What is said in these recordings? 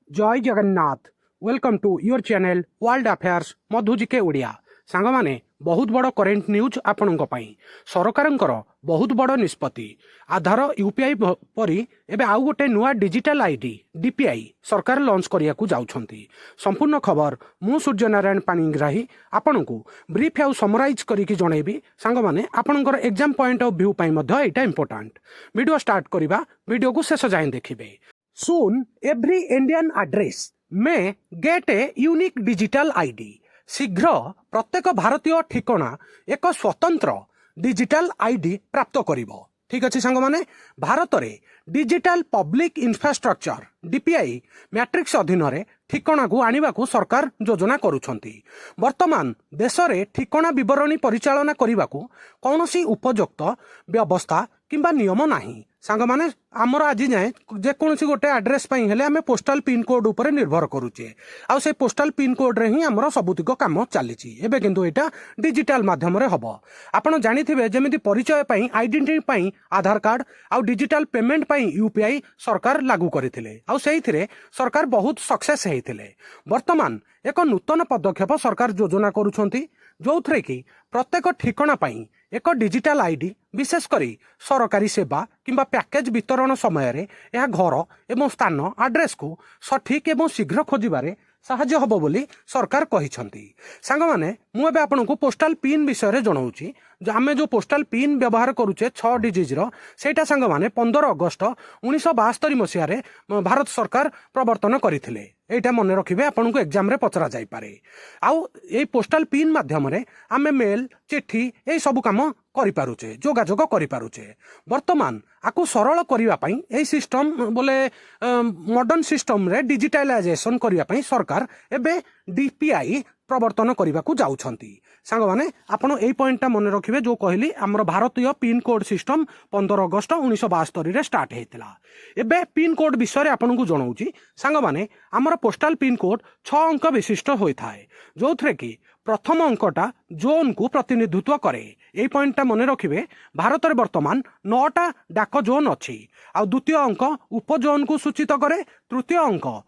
जय Jagannath. Welcome to your channel world affairs मधुजिके ओडिया। सांग माने बहुत बड़ करेन्ट न्यूज आपण सरकार बहुत बड़ निष्पत्ति आधार यूपीआई परी एबे आउ गोटे नुआ डिजिटल आईडी डीपीआई सरकार लॉन्च करिया को जाउछंती। संपूर्ण खबर मु सूर्यनारायण पाणिग्राही आपण को ब्रीफ आउ समराइज करिकी जणैबी। सांग माने आपणकर एग्जाम पॉइंट ऑफ व्यू पई मध्ये एटा इंपोर्टेंट। वीडियो स्टार्ट करिबा, वीडियो को शेष जाए देखिबे। Soon every Indian address may get a unique digital ID। शीघ्र प्रत्येक भारतीय ठिकना एक स्वतंत्र डिजिटल आईडी प्राप्त करिबो। ठीक अच्छे सांग माने भारत रे digital public infrastructure DPI matrix अधीन रे ठिकना को आनिबा को सरकार योजना करूछंती। वर्तमान देश रे ठिकना विवरणी परिचालना करिबा को कौनसी उपयुक्त व्यवस्था किंबा नियम नाही। सांग माने आमर आज जाए जेकोसी गोटे आड्रेस पई हेले आमे पोस्टल पिन कोड ऊपर निर्भर करूचे। आ से पोस्टल पिन कोड रे ही आमर सबुतिक काम चलीची। एबे किंतु एटा डिजिटल माध्यम रे हबो। आपण जानिथिबे जेमिति परिचय पई आइडेंटिटी पई आधार कार्ड आ डिजिटल पेमेंट पई यूपीआई सरकार लागू करथिले। आ सेहिथिरे सरकार बहुत सक्सेस हेइथिले। वर्तमान एक नूतन पदक्षेप सरकार योजना करूछंती जोथरे कि प्रत्येक ठिकना पई एक डिजिटल आईडी विशेष करी सरकारी सेवा किंबा पैकेज वितरण समय रे यह घर एवं स्थान आड्रेस को सठिक एवं शीघ्र खोजिबारे साहाय्य हबो बोली सरकार कहिसंती। सांग माने मु एबे आपनको पोस्टल पिन विषय रे जणाउची। जो आमे जो पोस्टल पिन व्यवहार करूचे 6 डिजिट रो सेटा सांग माने 15 अगस्त 1972 मसिया रे भारत सरकार प्रवर्तन करिथिले। एटा मन रखिबे, आपनको एग्जाम रे पचरा जाई पारे। आउ ए पोस्टल पिन माध्यम रे आमे मेल चिट्ठी ए सब काम करि पारुचे, जोगाजोग करि पारुचे। वर्तमान आकु सरल करिवा पई ए सिस्टम बोले मॉडर्न सिस्टम रे डिजिटलाइजेशन करिवा पई सरकार एबे डीपीआई प्रवर्तन करने को जाउछंती। सांग माने आपण एई पॉइंटटा मन रखिबे जो कहली हमर भारतीय पिन कोड सिस्टम 15 अगस्त 1972 रे स्टार्ट हेतिला। एबे पिन कोड विषय रे आपण को जणाउची। सांग माने हमर पोस्टल पिन कोड 6 अंक विशिष्ट होई थाए, जोथरे कि प्रथम अंकटा जोन को प्रतिनिधित्व करे। एई पॉइंटटा मन रखिबे भारत रे वर्तमान 9टा डाक जोन अछि। आ द्वितीय अंक उपजोन को सूचित करे, तृतीय अंक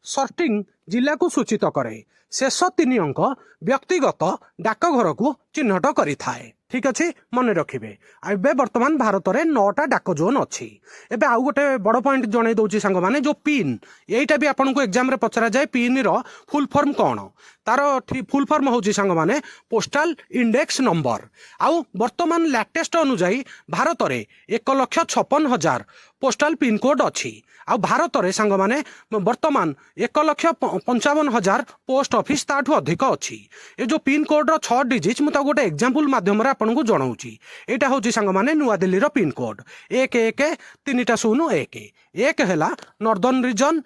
सर्टिंग जिला को सूचित करे, शेष 3 अंक व्यक्तिगत डाकघर को चिन्हट करि थाए। ठीक अच्छे मन रखिबे। एबे वर्तमान भारत में 9टा डाक जोन अच्छी। एबे आउ गोटे बड़ पॉइंट जणै दउची सांग माने जो पिन एटा भी आपनको एग्जाम रे पचरा जाए। पिन रो फुल फॉर्म कौन, तार फुल फॉर्म होची सांग माने पोस्टल इंडेक्स नंबर। आउ वर्तमान लेटेस्ट अनुसार भारत में 1,56,000 पोस्टल पिन कोड अच्छी। आ भारत में सांग माने वर्तमान 1,55,000 पोस्ट ऑफिस ताठू अधिक अच्छी। ये जो पिन कोड रो 6 डिजिट मुता गोटे एग्जांपल माध्यम रे आपनको जणाउची। एटा होची सांग माने नुआ दिल्ली रो पिन कोड 11,301। 1 हेला नॉर्दर्न रीजन,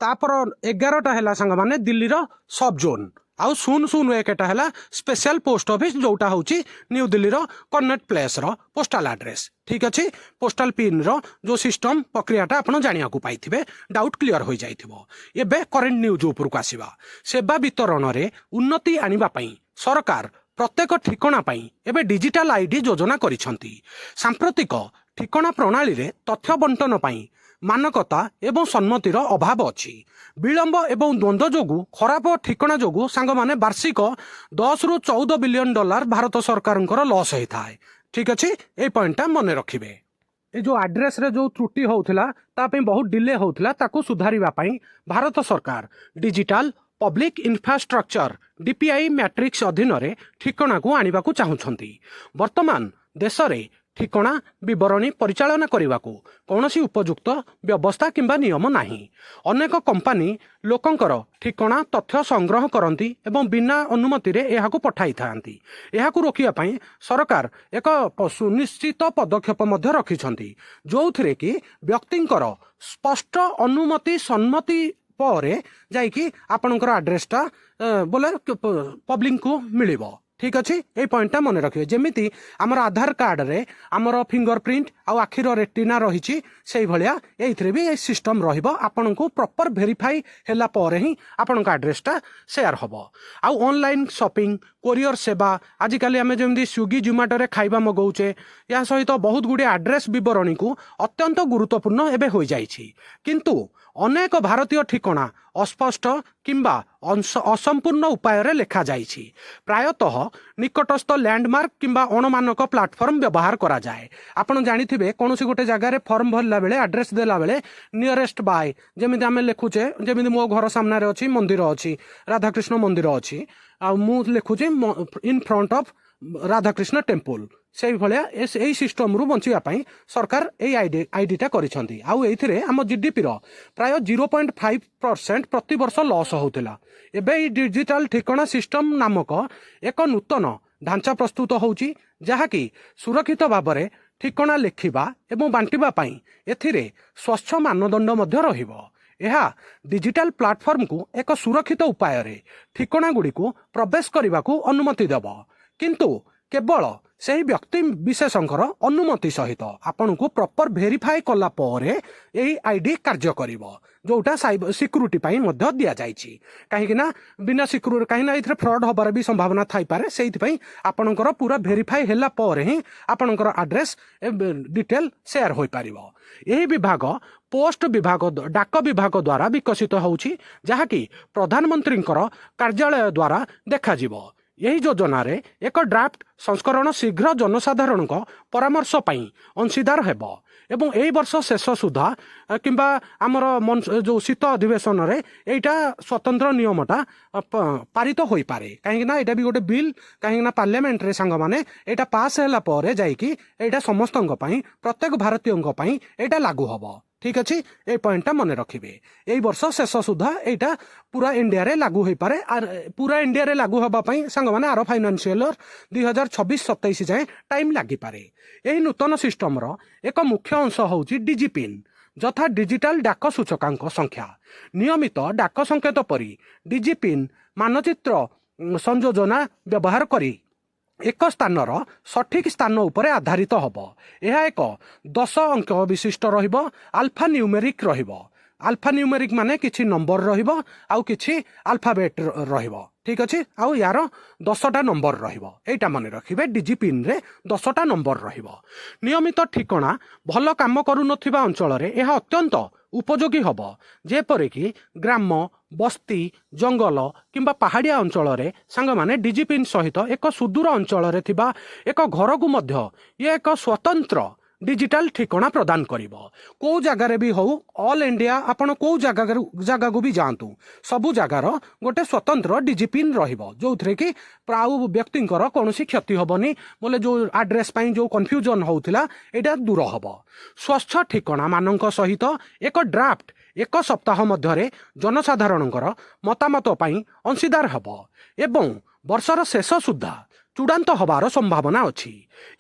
तापर 11टा हेला सांग माने दिल्ली रो सब जोन, आउ 001टा हेला स्पेशल पोस्ट ऑफिस जोटा होची न्यू दिल्ली रो कन्नट प्लेस रो पोस्टल एड्रेस। ठीक अच्छे पोस्टल पिन रो जो सिस्टम प्रक्रियाटा आपण जानिया को पाइथिबे, डाउट क्लियर हो जाइथिबो। एबे करेंट न्यूज ऊपर को आसीबा। सेवा वितरण रे उन्नति आनिबा पई सरकार प्रत्येक ठिकना पई एबे डिजिटल आईडी योजना करिसंती। सांप्रतिक ठिकना प्रणाली रे तथ्य बंटन पई मानकता एवं सम्मतिर अभाव अच्छी। विलंब एवं द्वंद्व जोगु खराब ठिकना जोगु सांग माने वार्षिक 10 रु 14 बिलियन डॉलर भारत सरकार लॉस होता है। ठीक अच्छे ये पॉइंटा मन रखिबे। ए जो एड्रेस रे जो त्रुटि होउथिला ता पई बहुत डिले होउथिला, ताकू सुधारिबा पई भारत सरकार digital public infrastructure DPI matrix अधीन रे ठिकना को आनिबा को चाहुछंती। वर्तमान देश रे ठिकना विवरणी परिचालना करने को कौनसी उपयुक्त व्यवस्था किंबा नियम नाही। अनेक कंपनी लोकंकर ठिकना तथ्य संग्रह करती एवं बिना अनुमति रे एहाकु पठाई थांती। एहाकु रोकिया पई सरकार एक सुनिश्चित पदक्षेप मध्य रखिछंती, जोथरे कि व्यक्तिंकर स्पष्ट अनुमति सम्मति परे जाइकी आपणकर एड्रेसटा बोले पब्लिक को मिलिबो। ठीक अच्छे ये पॉइंटा मन रखिए जमीती आमर आधार कार्ड रे आमर फिंगर प्रिंट आउ आखिर रेटिना रही से भाया ये भी सिस्टम रन को प्रॉपर वेरीफाई हैला परे ही आपण एड्रेसटा शेयर हम आउ ऑनलाइन शॉपिंग कोरियर सेवा आजिकल आम जमी स्विगी जोमेटो रे खाइबा मगाऊे या सहित बहुत गुड़े एड्रेस बरणी को अत्यंत गुरुत्वपूर्ण एवं हो जाइछि किंतु अनेक भारतीय ठिकना अस्पष्ट किंबा असंपूर्ण उपाय लेखा जाइछि प्रायतः निकटस्थ लैंडमार्क किंबा अणमानक प्लाटफर्म व्यवहार करा जाए आपण जानिथिबे कोनोसी गोटे जगार फॉर्म भरला बेले एड्रेस देला बेले नियरेस्ट बाय जेमिति आमे लेखुचे जेमिति मो घर सामने रे अछि मंदिर अछि राधाकृष्ण मंदिर अछि आ मु लेखुचे in front of Radhakrishna temple से भाया यही सिस्टम रु बचापी सरकार यही आईडीटा करिसेंती आउ एथिरे आम जीडीपी रो प्राय 0.5% प्रति वर्ष लॉस होउथिला एबे डिजिटल ठिकाना सिस्टम नामक एक नूतन ढांचा प्रस्तुत होउची जहाँकि सुरक्षित भाव में ठिकाना लेखिबा एवं बांटिबा पई एथिरे स्वच्छ मानदंड मध्य रहिबो यह डिजिटल प्लाटफॉर्म को एक सुरक्षित उपाय रे ठिकाना गुड़ी को प्रवेश करने को अनुमति देव किंतु केवल से व्यक्ति विशेषकर अनुमति सहित आपण को प्रॉपर वेरीफाई कला परे यही आईडी कार्य करिवो जोटा सिक्यूरीटी पाई मध्य दिया जाइछि काहेकि ना बिना सिक्यूरीटी कहीं इथरे फ्रॉड होबार भी संभावना थाई पारे सेहि पई आपणकर पूरा वेरीफाई हैला परे ही आपणकर एड्रेस डिटेल शेयर होई पारिवो यही विभाग पोस्ट विभाग डाक विभाग द्वारा विकसित होउछि जहाँकि प्रधानमंत्री कार्यालय द्वारा देखा जिवो यही योजना रे एक ड्राफ्ट संस्करण शीघ्र जनसाधारण परामर्श पाई अंशीदार हेब एवं यही वर्ष शेष सुधा किंबा आमर जो शीत अधिवेशन रे एटा स्वतंत्र नियमटा पारित होई पारे कहीं ना एटा भी गोटे बिल कहीं ना पार्लियामेंट रे सांग माने एटा पास हैला परे जाईकी एटा समस्तंक पई प्रत्येक भारतीयंक पई एटा लागू हबो ठीक अच्छे ये पॉइंटा मन रखिए यही वर्ष शेष सुधा यहाँ पूरा इंडिया रे लागू हो पारे पूरा इंडिया रे लागू होगापाई सांग मैंने आर फाइनान्शियल 2026-27 जाए टाइम लगी पारे यही नूतन सिस्टम रो एक मुख्य अंश होउची डिजिपिन जथा डिजिटल डाक सूचकांक संख्या नियमित डाक संकेत परी डिजिपिन मानचित्र संयोजना व्यवहार करी एक स्थानर सठिक स्थान उपरे आधारित हब यह एक 10 अंक विशिष्ट रहिबो अल्फा न्यूमेरिक रहिबो अल्फा न्यूमेरिक माने किछि नंबर रहिबो आउ किछि अल्फाबेट रहिबो ठीक अच्छे आउ यार 10टा नंबर रहिबो एटा मन रखिबे डिजिपिन रे 10टा नंबर रहिबो नियमित ठिकाना भल काम करू नथिबा अंचल रे यह अत्यंत उपयोगी हब जेपरि कि ग्राम बस्ती जंगल किंबा पहाड़िया अंचल रे सांग माने डिजिपिन सहित एक सुदूर अंचल रे थिबा एक घर को मध्य ये एक स्वतंत्र डिजिटल ठिकाना प्रदान करिवो को जगार भी हो ऑल इंडिया आपण को जगह को भी जातु सबु जगार गोटे स्वतंत्र डिजिपिन रहिबो जोथरे कि प्राउ व्यक्तिंकर कोनोसी क्षति होबनी बोले जो एड्रेस पाई जो कंफ्यूजन होउथिला एटा दूर हबो स्वच्छ ठिकाना मानक सहित एक ड्राफ्ट एक सप्ताह मध्यरे जनसाधारणकर मतामत पाई अंशीदार हबो एवं वर्षर शेष सुद्धा चूड़ांत हबार संभावना अच्छी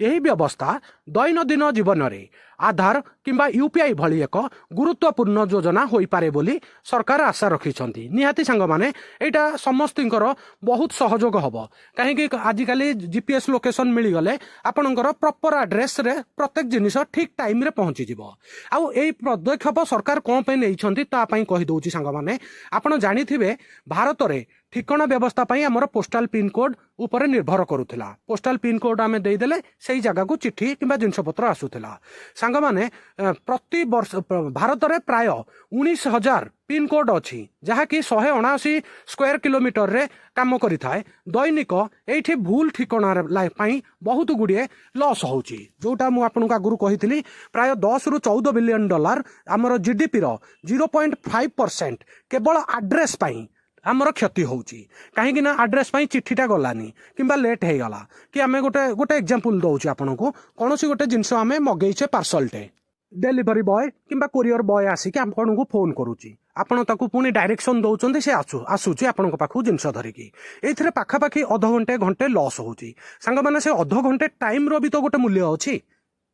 यही व्यवस्था दैनंदिन जीवन में आधार किंबा यूपीआई भली एक गुरुत्वपूर्ण योजना हो पारे बोली सरकार आशा रखिछंती निहाती सांग माने एटा समस्तिंकर बहुत सहयोग हब कहीं आजिकल जीपीएस लोकेशन मिलगले आपणकर प्रॉपर एड्रेस रे प्रत्येक जिनिस ठीक टाइम रे पहुंची जिवो आउ एई पदक्षेप सरकार कोन पे नैछंती ता पई कहि दउची सांग माने आपण जानिथिबे भारत रे ठिकाना व्यवस्था पाई हमर पोस्टल पिन कोड ऊपर निर्भर करूथिला पोस्टल पिन कोड आमे देई देले सेही जगह को चिट्ठी किंबा जिनसपत्र आसुथिला सांग माने प्रति वर्ष भारत रे प्राय 19,000 पिन कोड अच्छी जहाँकि 179 स्क्वायर किलोमीटर रे काम करि थाए दैनिक एठी भूल ठिकाना पाई बहुत गुड़िए लॉस होउची जोटा मु आपन आगुरु कहितली प्राय 10 ରୁ 14 बिलियन डॉलर हमर जीडीपी रो 0.5% केवल एड्रेस पाई आमर क्षति होउची कहीं ना एड्रेस पाई चिट्ठीटा गलानी किंबा लेट हो गला कि आमे गोटे गोटे एग्जांपल दउची आपन को कोनोसी गोटे जिंस आमे मगेइछे पार्सलटे डेलीवरी बॉय किंबा कोरियर बॉय आसिक आपन को फोन करूची आपण ताकू पुणी डायरेक्शन दउचंदी से आसुची आपन को पाखु जिंस धरिकी एथिरे पाखापाखि अध घंटे घंटे लॉस होउची सांग माने से अध घंटे टाइम रो भी तो गोटे मूल्य अछि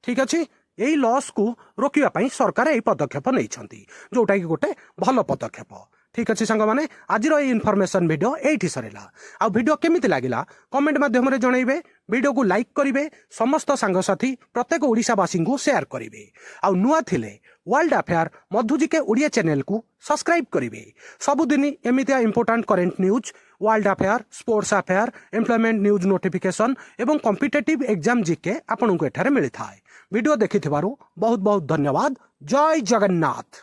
ठीक अछि यही लॉस को रोकिबा पई सरकार एही पदक्षेप नैछंती जोटा कि गोटे भल पदक्षेप ठीक अच्छे सांग मैंने आज इनफॉरमेशन वीडियो एठी सरिला आ वीडियो केमिति लागिला कमेंट माध्यम रे जणाइबे वीडियो को लाइक करिवे समस्त सांगसाथी प्रत्येक ओडिशावासी को शेयर करिवे आ नुआ थिले वर्ल्ड अफेयर मधुजिके ओडिया चैनल को सब्सक्राइब करिवे सबुदिन एमितिया important current news world affair sports affair employment news notification एवं कॉम्पिटिटिव एग्जाम जीके आपन को एठारे मिलि थाए वीडियो देखि बहुत बहुत धन्यवाद जय जगन्नाथ।